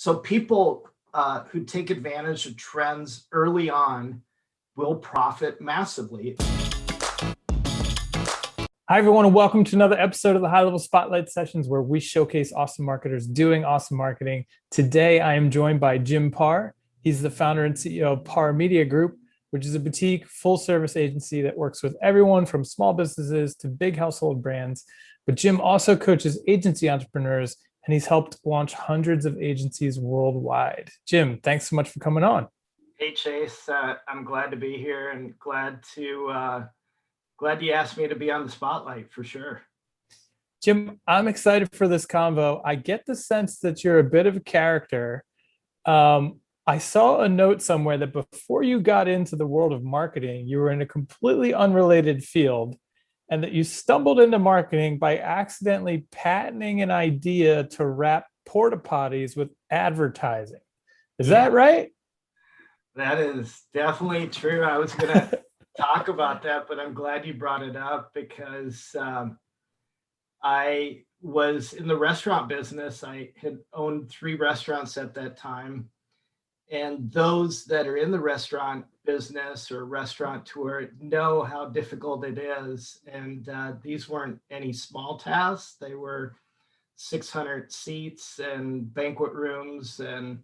So people who take advantage of trends early on will profit massively. Hi, everyone, and welcome to another episode of the High Level Spotlight Sessions, where we showcase awesome marketers doing awesome marketing. Today, I am joined by Jim Paar. He's the founder and CEO of Paar Media Group, which is a boutique full-service agency that works with everyone from small businesses to big household brands. But Jim also coaches agency entrepreneurs, and he's helped launch hundreds of agencies worldwide. Jim, thanks so much for coming on. Hey, Chase, I'm glad to be here and glad you asked me to be on the spotlight for sure. Jim, I'm excited for this convo. I get the sense that you're a bit of a character. I saw a note somewhere that before you got into the world of marketing, you were in a completely unrelated field, and that you stumbled into marketing by accidentally patenting an idea to wrap porta potties with advertising. Is that right? That is definitely true. I was going to talk about that, but I'm glad you brought it up because I was in the restaurant business. I had owned 3 restaurants at that time. And those that are in the restaurant business or restaurateur know how difficult it is. And these weren't any small tasks. They were 600 seats and banquet rooms and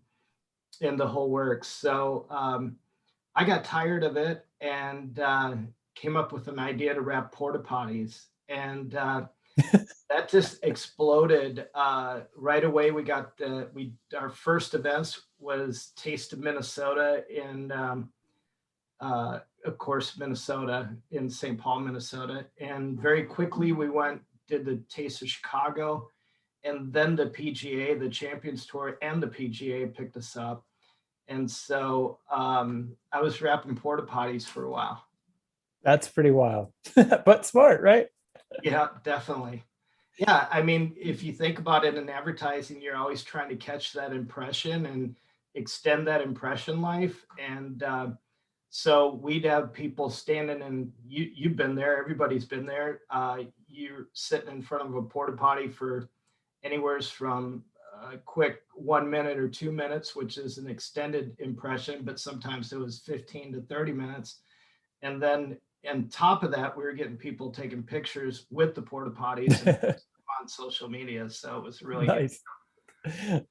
the whole works. So I got tired of it and came up with an idea to wrap porta potties. And that just exploded right away. Our first events was Taste of Minnesota in, of course, Minnesota, in St. Paul, Minnesota. And very quickly we did the Taste of Chicago, and then the PGA, the Champions Tour, and the PGA picked us up. And so I was wrapping porta potties for a while. That's pretty wild, but smart, right? Yeah, definitely. Yeah, I mean, if you think about it in advertising, you're always trying to catch that impression and extend that impression life. And so we'd have people standing, and you've been there, everybody's been there. You're sitting in front of a porta potty for anywhere from a quick 1 minute or 2 minutes, which is an extended impression, but sometimes it was 15 to 30 minutes. And then on top of that, we were getting people taking pictures with the porta potties and on social media. So it was really nice.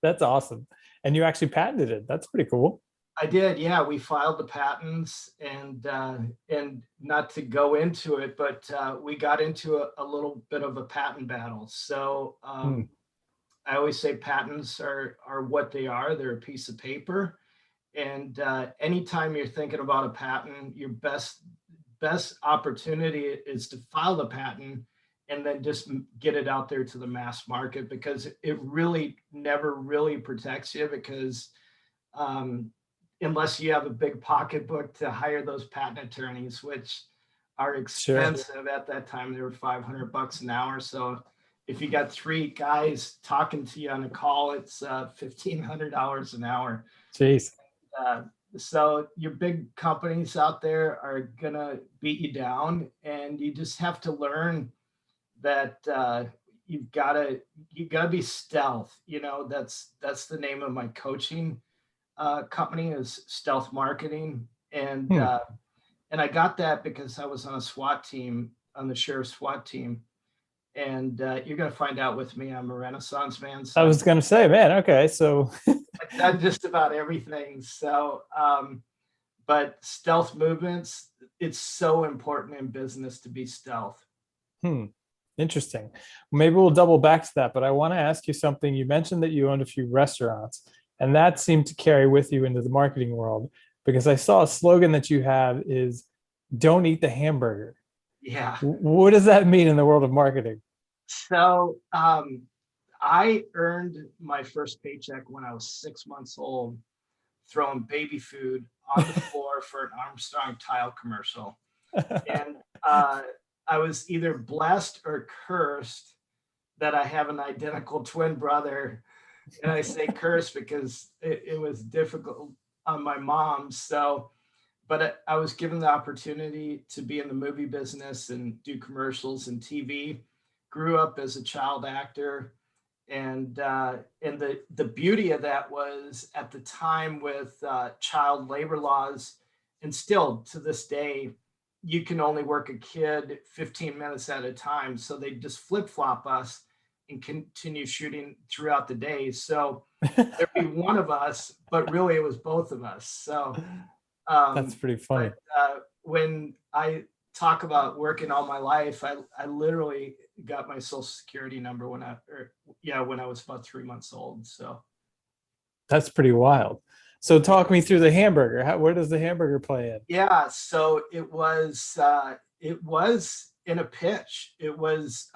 That's awesome. And you actually patented it. That's pretty cool. I did. Yeah. We filed the patents, and not to go into it, but we got into a little bit of a patent battle. So I always say patents are what they are. They're a piece of paper. And anytime you're thinking about a patent, your best opportunity is to file the patent and then just get it out there to the mass market, because it really never really protects you, because unless you have a big pocketbook to hire those patent attorneys, which are expensive. Sure. At that time, they were $500 an hour. So if you got 3 guys talking to you on a call, it's $1,500 an hour. Jeez. So your big companies out there are gonna beat you down, and you just have to learn that you've gotta be stealth. You know, that's the name of my coaching company, is Stealth Marketing, and I got that because I was on a SWAT team, on the sheriff's SWAT team. And you're going to find out with me, I'm a Renaissance man. So I was going to say, man, okay, so I've done just about everything. So, but stealth movements, it's so important in business to be stealth. Interesting. Maybe we'll double back to that, but I want to ask you something. You mentioned that you owned a few restaurants, and that seemed to carry with you into the marketing world, because I saw a slogan that you have is "Don't eat the hamburger." Yeah. What does that mean in the world of marketing? So I earned my first paycheck when I was 6 months old, throwing baby food on the floor for an Armstrong tile commercial. And I was either blessed or cursed that I have an identical twin brother. And I say cursed because it was difficult on my mom. So, but I was given the opportunity to be in the movie business and do commercials and TV. Grew up as a child actor, And the beauty of that was at the time with child labor laws, and still to this day, you can only work a kid 15 minutes at a time. So they just flip flop us and continue shooting throughout the day. So there'd be one of us, but really it was both of us. So, That's um, pretty funny. but when I talk about working all my life, I literally got my social security number when I was about 3 months old. So That's pretty wild. So yeah, talk me through the hamburger. Where does the hamburger play in? yeah. So it was in a pitch. It was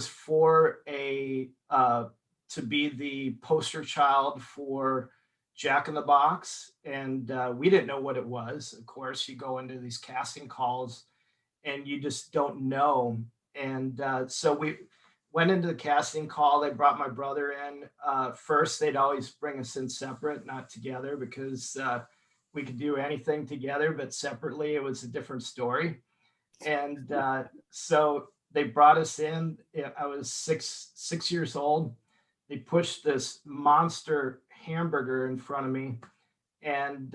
for a to be the poster child for Jack in the Box, and we didn't know what it was. Of course, you go into these casting calls, and you just don't know. And so we went into the casting call. They brought my brother in. First, they'd always bring us in separate, not together, because we could do anything together, but separately, it was a different story. And so they brought us in. I was six years old. They pushed this monster hamburger in front of me, and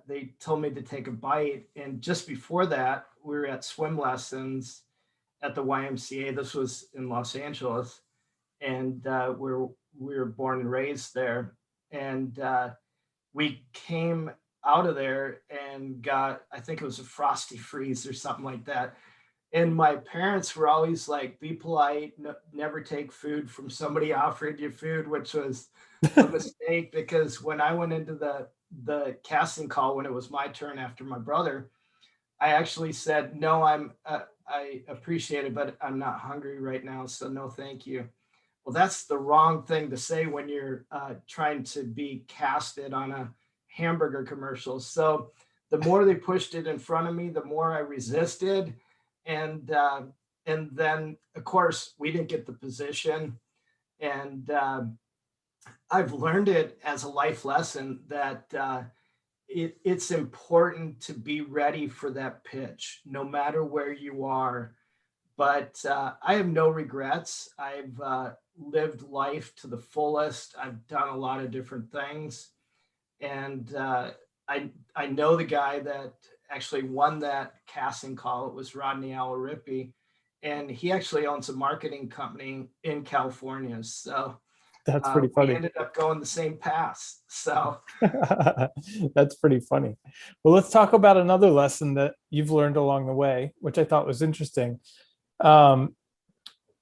they told me to take a bite. And just before that, we were at swim lessons at the YMCA. This was in Los Angeles, and we were born and raised there. And we came out of there and got, I think it was a Frosty Freeze or something like that. And my parents were always like, be polite, never take food from somebody offering you food, which was a mistake, because when I went into the casting call, when it was my turn after my brother, I actually said, no, I appreciate it, but I'm not hungry right now, so no, thank you. Well, that's the wrong thing to say when you're trying to be casted on a hamburger commercial. So the more they pushed it in front of me, the more I resisted, and uh, and then of course we didn't get the position. And I've learned it as a life lesson that it's important to be ready for that pitch, no matter where you are. But I have no regrets. I've lived life to the fullest. I've done a lot of different things, and I know the guy that actually won that casting call. It was Rodney Alaripi, and he actually owns a marketing company in California. So That's pretty we funny. ended up going the same path. So That's pretty funny. Well, let's talk about another lesson that you've learned along the way, which I thought was interesting. Um,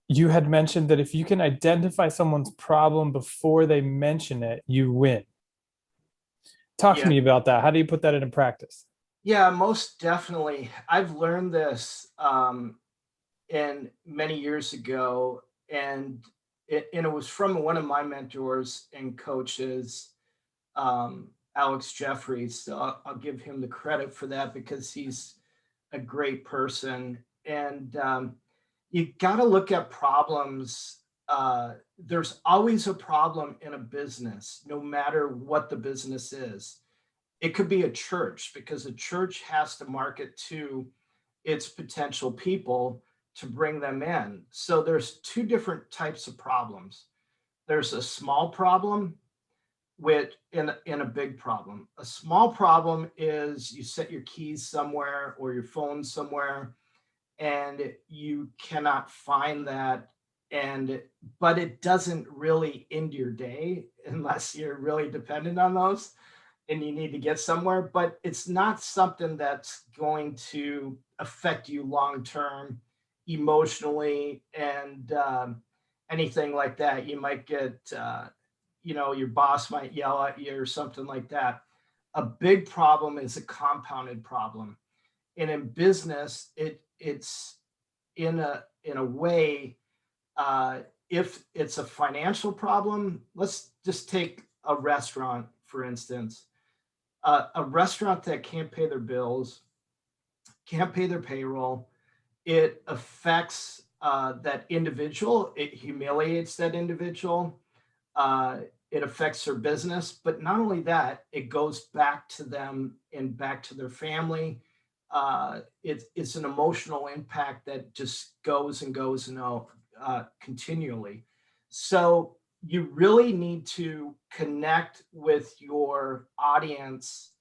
you had mentioned that if you can identify someone's problem before they mention it, you win. Talk to yeah, me about that. How do you put that into practice? yeah, most definitely. I've learned this and many years ago, and it was from one of my mentors and coaches, Alex Jeffries. So I'll give him the credit for that, because he's a great person. And you got to look at problems. There's always a problem in a business, no matter what the business is. It could be a church, because a church has to market to its potential people to bring them in. So there's two different types of problems. There's a small problem with in a big problem. A small problem is you set your keys somewhere or your phone somewhere, and you cannot find that, and but it doesn't really end your day unless you're really dependent on those and you need to get somewhere. But it's not something that's going to affect you long term emotionally, and anything like that. You might get your boss might yell at you or something like that. A big problem is a compounded problem, and in business it's in a way, uh, if it's a financial problem. Let's just take a restaurant for instance. A restaurant that can't pay their bills, can't pay their payroll, it affects that individual. It humiliates that individual. Uh, it affects their business. But not only that, it goes back to them and back to their family. It's an emotional impact that just goes and goes and continually. So you really need to connect with your audience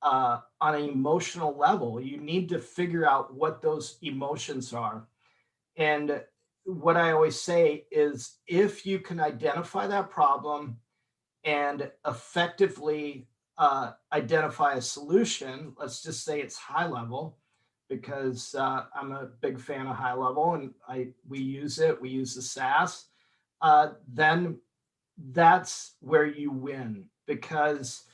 on an emotional level. You need to figure out what those emotions are. And what I always say is if you can identify that problem and effectively identify a solution, let's just say it's HighLevel, because I'm a big fan of HighLevel and we use it, we use the SaaS, then that's where you win. Because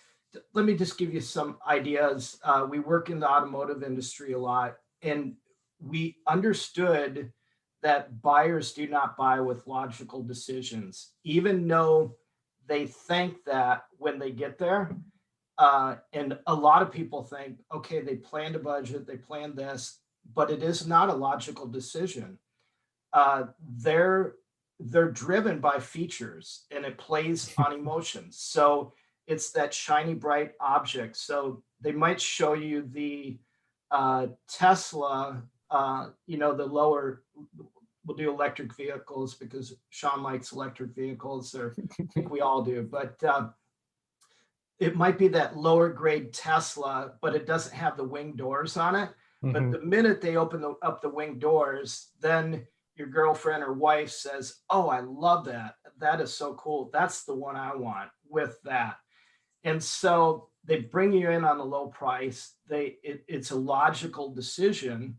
let me just give you some ideas. We work in the automotive industry a lot, and we understood that buyers do not buy with logical decisions, even though they think that when they get there. And a lot of people think, okay, they planned a budget, they planned this, but it is not a logical decision. uh, they're they're driven by features and it plays on emotions. So it's that shiny bright object. So they might show you the Tesla, the lower. We'll do electric vehicles because Sean likes electric vehicles, or I think we all do. But it might be that lower grade Tesla, but it doesn't have the wing doors on it. But the minute they open up the wing doors, then your girlfriend or wife says, "Oh, I love that. That is so cool. That's the one I want with that." And so they bring you in on a low price. It's a logical decision,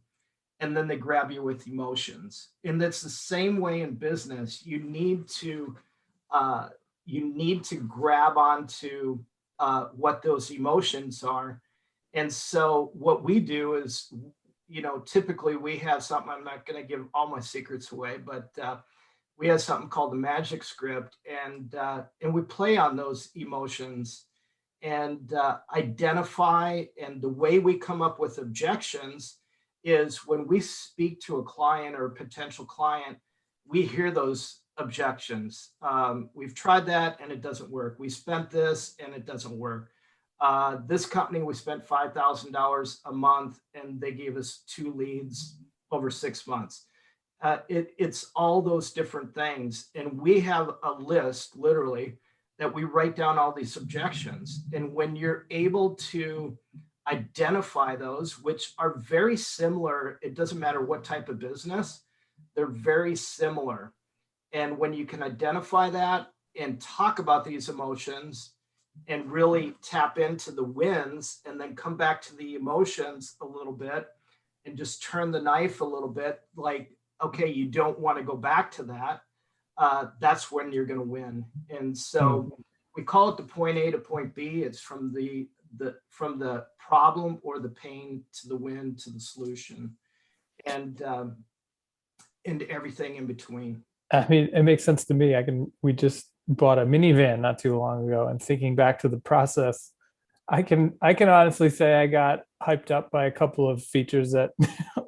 and then they grab you with emotions. And that's the same way in business. Uh, you need to grab onto what those emotions are. And so what we do is, typically we have something. I'm not going to give all my secrets away, but we have something called the magic script, and we play on those emotions and identify. And the way we come up with objections is when we speak to a client or a potential client, we hear those objections. We've tried that and it doesn't work. We spent this and it doesn't work. This company, we spent $5,000 a month and they gave us 2 leads over 6 months. It's all those different things. And we have a list, literally, that we write down all these objections. And when you're able to identify those, which are very similar, it doesn't matter what type of business, they're very similar. And when you can identify that and talk about these emotions and really tap into the wins and then come back to the emotions a little bit and just turn the knife a little bit, like, okay, you don't want to go back to that. That's when you're going to win. And so we call it the point A to point B. It's from the problem or the pain to the win to the solution, and everything in between. I mean, it makes sense to me. We just bought a minivan not too long ago, and thinking back to the process, I can honestly say I got hyped up by a couple of features that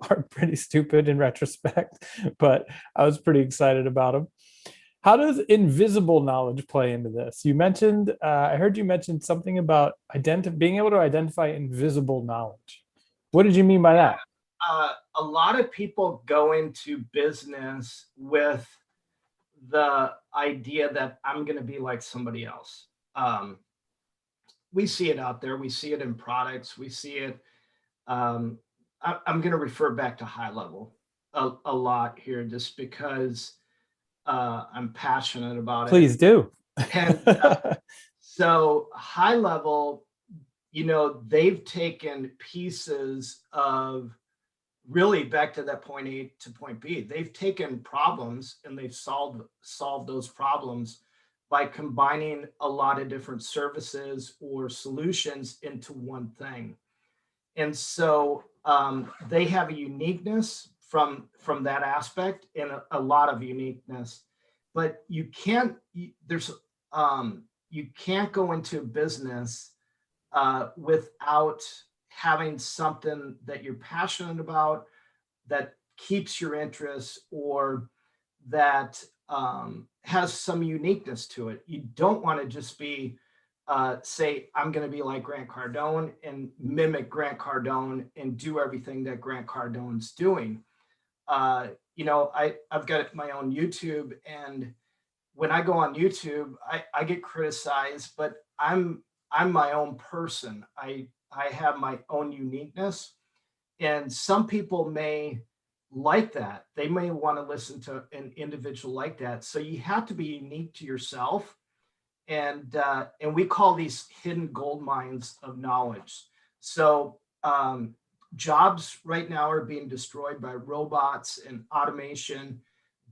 are pretty stupid in retrospect, but I was pretty excited about them. How does invisible knowledge play into this? You mentioned, I heard you mention something about being able to identify invisible knowledge. What did you mean by that? A lot of people go into business with the idea that I'm going to be like somebody else. We see it out there. We see it in products. We see it. I'm going to refer back to HighLevel a lot here, just because I'm passionate about it. Please do. And so HighLevel, they've taken pieces of, really back to that point A to point B. They've taken problems and they've solved those problems by combining a lot of different services or solutions into one thing. And so they have a uniqueness from that aspect, and a lot of uniqueness. But you can't go into business without having something that you're passionate about, that keeps your interest, or that has some uniqueness to it. You don't want to just be say, I'm going to be like Grant Cardone and mimic Grant Cardone and do everything that Grant Cardone's doing. I've got my own YouTube, and when I go on YouTube, I get criticized, but I'm my own person. I have my own uniqueness, and some people may like that. They may want to listen to an individual like that. So you have to be unique to yourself, and we call these hidden gold mines of knowledge. So jobs right now are being destroyed by robots and automation,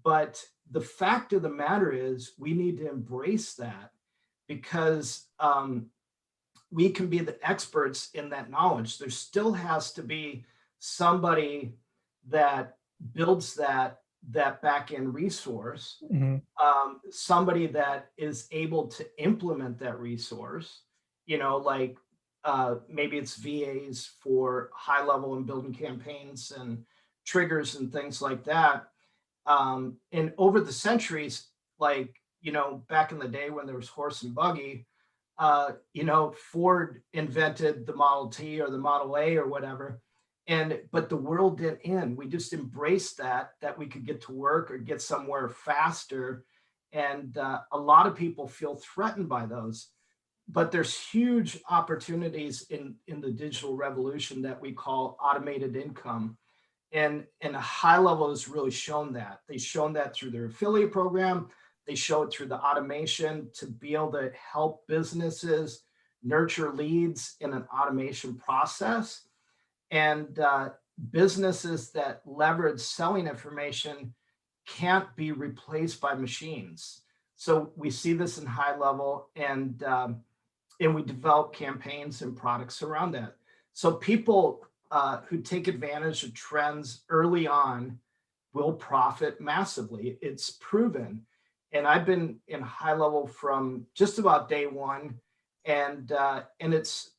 but the fact of the matter is we need to embrace that because we can be the experts in that knowledge. There still has to be somebody that builds that back end resource, Mm-hmm. somebody that is able to implement that resource, like maybe it's VAs for HighLevel and building campaigns and triggers and things like that. And over the centuries, like, back in the day when there was horse and buggy, Ford invented the Model T or the Model A or whatever. But the world didn't end. We just embraced that we could get to work or get somewhere faster. And a lot of people feel threatened by those. But there's huge opportunities in the digital revolution that we call automated income. And HighLevel has really shown that. They've shown that through their affiliate program. They show it through the automation to be able to help businesses nurture leads in an automation process. And businesses that leverage selling information can't be replaced by machines. So we see this in HighLevel, and we develop campaigns and products around that. So people who take advantage of trends early on will profit massively. It's proven. And I've been in HighLevel from just about day one. And it's,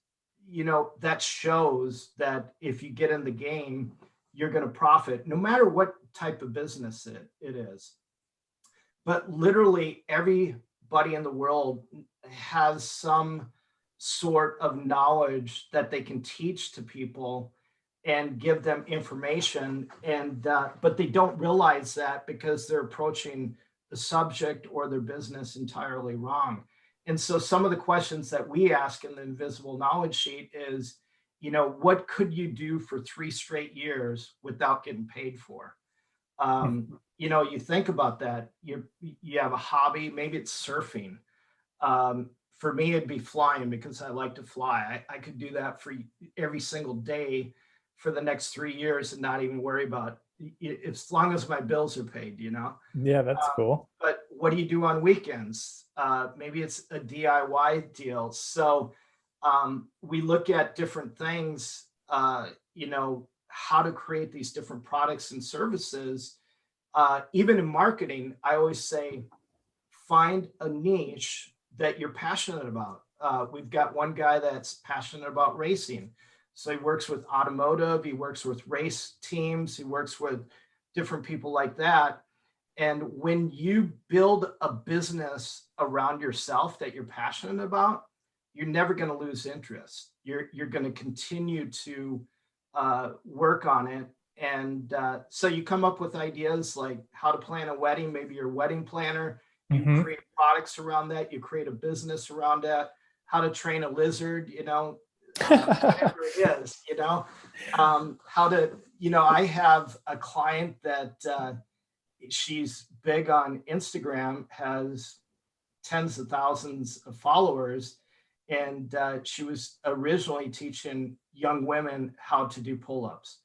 that shows that if you get in the game, you're going to profit no matter what type of business it is. But literally everybody in the world has some sort of knowledge that they can teach to people and give them information, but they don't realize that because they're approaching the subject or their business entirely wrong. And so some of the questions that we ask in the invisible knowledge sheet is, what could you do for 3 straight years without getting paid for? You think about that. You have a hobby, maybe it's surfing. For me, it'd be flying because I like to fly. I could do that for every single day for the next 3 years and not even worry about it, as long as my bills are paid, Yeah, that's cool. But what do you do on weekends? Maybe it's a DIY deal. So we look at different things, how to create these different products and services. Even in marketing, I always say, find a niche that you're passionate about. We've got one guy that's passionate about racing. So he works with automotive, he works with race teams, he works with different people like that. And when you build a business around yourself that you're passionate about, you're never going to lose interest. You're going to continue to work on it. And so you come up with ideas like how to plan a wedding, maybe you're a wedding planner, you create products around that, you create a business around that, how to train a lizard, whatever it is, how to, I have a client that she's big on Instagram, has tens of thousands of followers. And she was originally teaching young women how to do pull-ups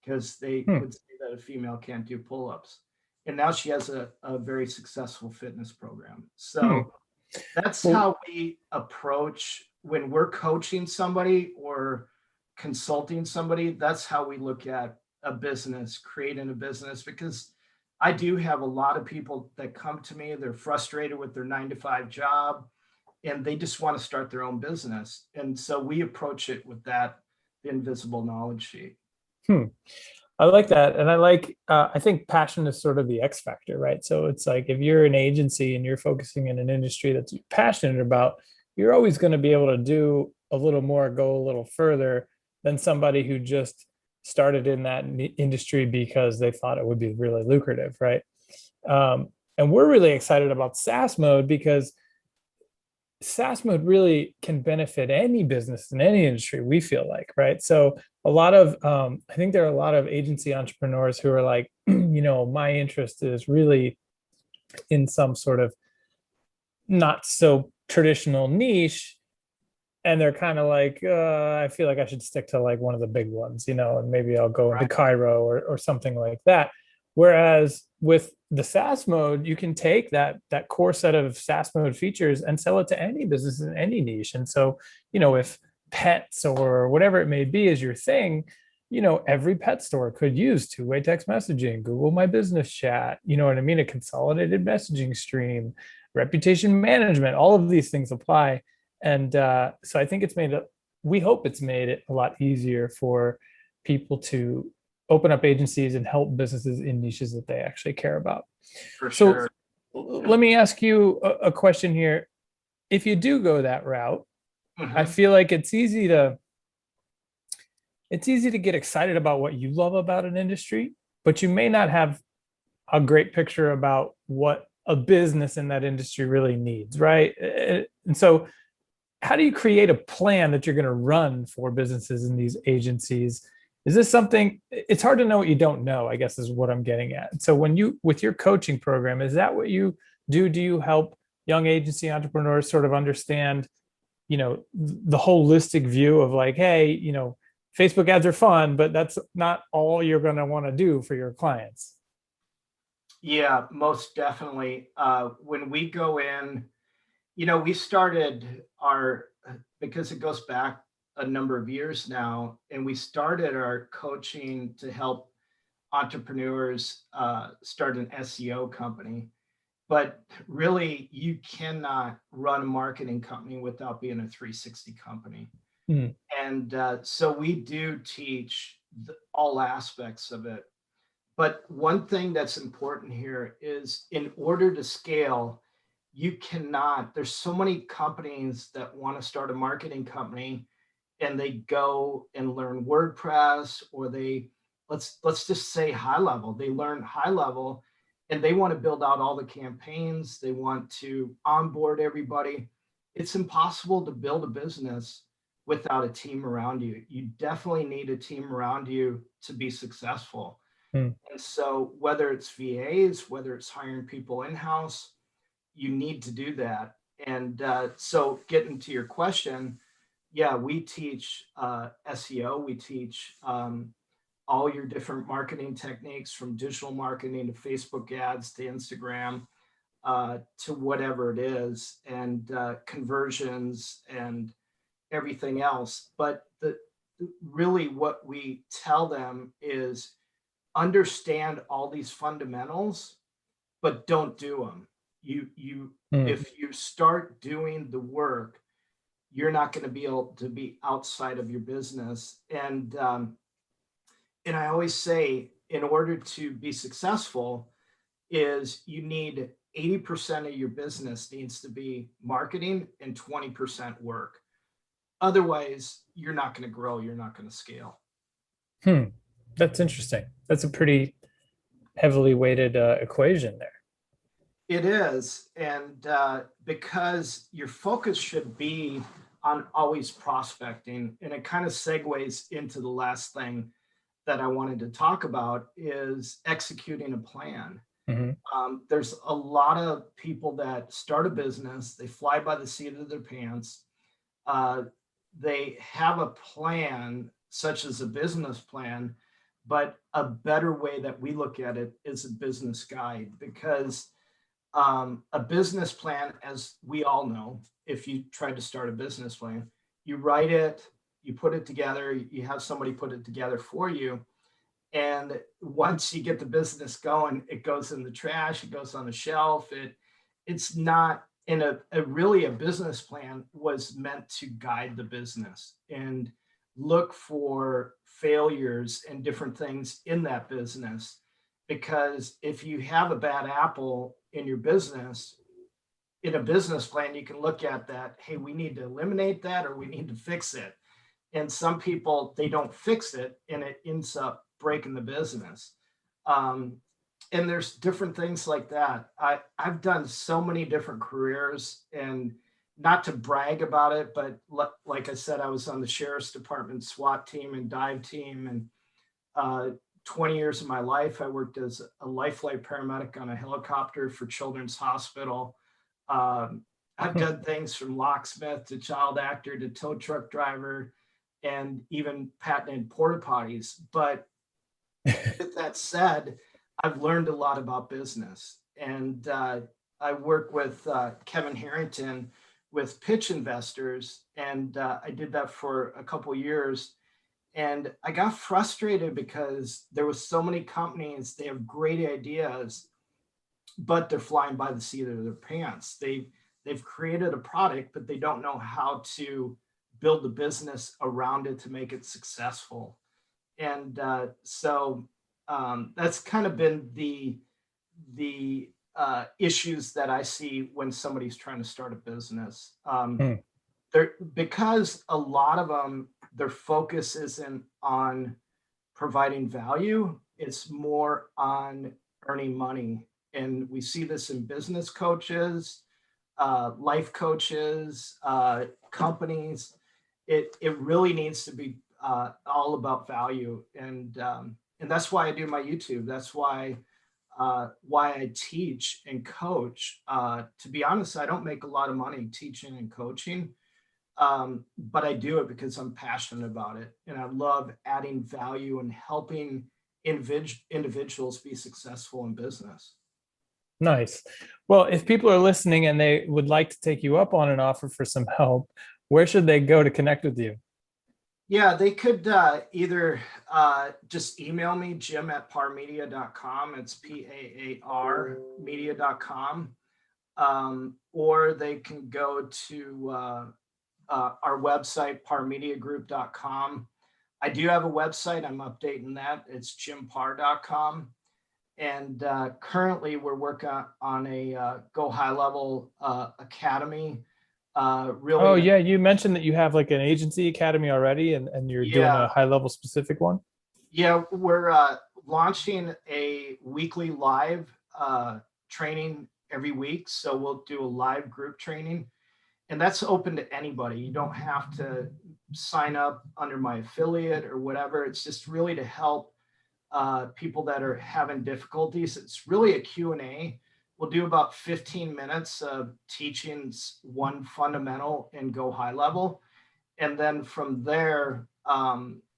because they would say that a female can't do pull-ups. And now she has a very successful fitness program. So that's how we approach when we're coaching somebody or consulting somebody. That's how we look at a business, creating a business, because I do have a lot of people that come to me, they're frustrated with their 9-to-5 job and they just want to start their own business. And so we approach it with that invisible knowledge sheet. I like that. And I think passion is sort of the X factor, right? So it's like, if you're an agency and you're focusing in an industry that you're passionate about, you're always going to be able to do a little more, go a little further than somebody who just started in that industry because they thought it would be really lucrative, right? And we're really excited about SaaS mode because SaaS mode really can benefit any business in any industry, we feel like, right? So a lot of, I think there are a lot of agency entrepreneurs who are like, my interest is really in some sort of not so traditional niche. And they're kind of like, I feel like I should stick to like one of the big ones, and maybe I'll go into Right. Cairo or something like that. Whereas with the SaaS mode, you can take that core set of SaaS mode features and sell it to any business in any niche. And so, if pets or whatever it may be is your thing, every pet store could use two-way text messaging, Google My Business Chat, you know what I mean? A consolidated messaging stream, reputation management, all of these things apply. And so I think we hope it's made it a lot easier for people to open up agencies and help businesses in niches that they actually care about. For So sure. let me ask you a question here. If you do go that route, I Mhm. feel like it's easy to get excited about what you love about an industry, but you may not have a great picture about what a business in that industry really needs, right? And so how do you create a plan that you're going to run for businesses in these agencies? Is this something, it's hard to know what you don't know, I guess is what I'm getting at. So with your coaching program, is that what you do? Do you help young agency entrepreneurs sort of understand, the holistic view of like, hey, Facebook ads are fun, but that's not all you're going to want to do for your clients? Yeah, most definitely. When we go in, we started because it goes back a number of years now, and we started our coaching to help entrepreneurs start an SEO company. But really, you cannot run a marketing company without being a 360 company. Mm, And so we do teach all aspects of it. But one thing that's important here is in order to scale, there's so many companies that want to start a marketing company and they go and learn WordPress, or let's just say HighLevel. They learn HighLevel and they want to build out all the campaigns. They want to onboard everybody. It's impossible to build a business without a team around you. You definitely need a team around you to be successful. mm, And so whether it's VAs, whether it's hiring people in-house, you need to do that. And so getting to your question, yeah, we teach SEO. We teach all your different marketing techniques, from digital marketing to Facebook ads to Instagram, to whatever it is, and conversions and everything else. But really what we tell them is understand all these fundamentals, but don't do them. You mm. If you start doing the work, you're not going to be able to be outside of your business. And I always say, in order to be successful, is you need 80% of your business needs to be marketing and 20% work. Otherwise, you're not going to grow. You're not going to scale. Hmm. That's interesting. That's a pretty heavily weighted equation there. It is. And because your focus should be on always prospecting, and it kind of segues into the last thing that I wanted to talk about is executing a plan. Hmm. There's a lot of people that start a business, they fly by the seat of their pants. Uh, they have a plan, such as a business plan, but a better way that we look at it is a business guide, because a business plan, as we all know, if you try to start a business plan, you write it, you put it together, you have somebody put it together for you. And once you get the business going, it goes in the trash, it goes on the shelf. It's not in really a business plan was meant to guide the business and look for failures and different things in that business. Because if you have a bad apple in your business, in a business plan, you can look at that, hey, we need to eliminate that or we need to fix it. And some people, they don't fix it and it ends up breaking the business. Um, And there's different things like that. I've done so many different careers, and not to brag about it, but like I said, I was on the sheriff's department SWAT team and dive team. And 20 years of my life, I worked as a life-flight paramedic on a helicopter for Children's Hospital. I've done things from locksmith to child actor to tow truck driver and even patented porta potties. But with that said, I've learned a lot about business. And I work with Kevin Harrington with pitch investors. And I did that for a couple years. And I got frustrated because there was so many companies, they have great ideas, but they're flying by the seat of their pants. They've created a product, but they don't know how to build the business around it to make it successful. And that's kind of been the issues that I see when somebody's trying to start a business. Because a lot of them, their focus isn't on providing value, it's more on earning money. And we see this in business coaches, life coaches, companies. It really needs to be all about value. And that's why I do my YouTube. That's why I teach and coach. To be honest, I don't make a lot of money teaching and coaching. But I do it because I'm passionate about it, and I love adding value and helping individuals be successful in business. Nice. Well, if people are listening and they would like to take you up on an offer for some help, where should they go to connect with you? Yeah, they could either just email me, jim@parmedia.com. It's PAAR media.com. Or they can go to our website, parmediagroup.com. I do have a website. I'm updating that. It's jimpar.com. And currently we're working on a Go HighLevel Academy. Really. Oh, yeah. You mentioned that you have like an agency academy already, and you're doing a high level specific one. Yeah, we're launching a weekly live training every week. So we'll do a live group training. And that's open to anybody. You don't have to sign up under my affiliate or whatever. It's just really to help people that are having difficulties. It's really a Q&A. We'll do about 15 minutes of teaching one fundamental and Go HighLevel. And then from there,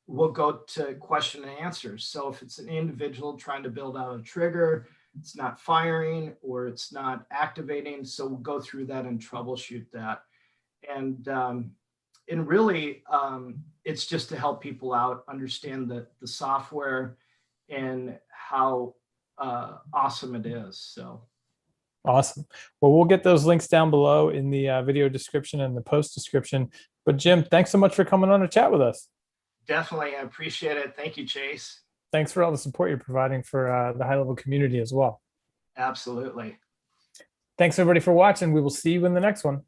we'll go to question and answers. So if it's an individual trying to build out a trigger, it's not firing or it's not activating. So we'll go through that and troubleshoot that. And really, it's just to help people out, understand the software and how awesome it is. So awesome. Well, we'll get those links down below in the video description and the post description. But Jim, thanks so much for coming on to chat with us. Definitely. I appreciate it. Thank you, Chase. Thanks for all the support you're providing for the high level community as well. Absolutely. Thanks everybody for watching. We will see you in the next one.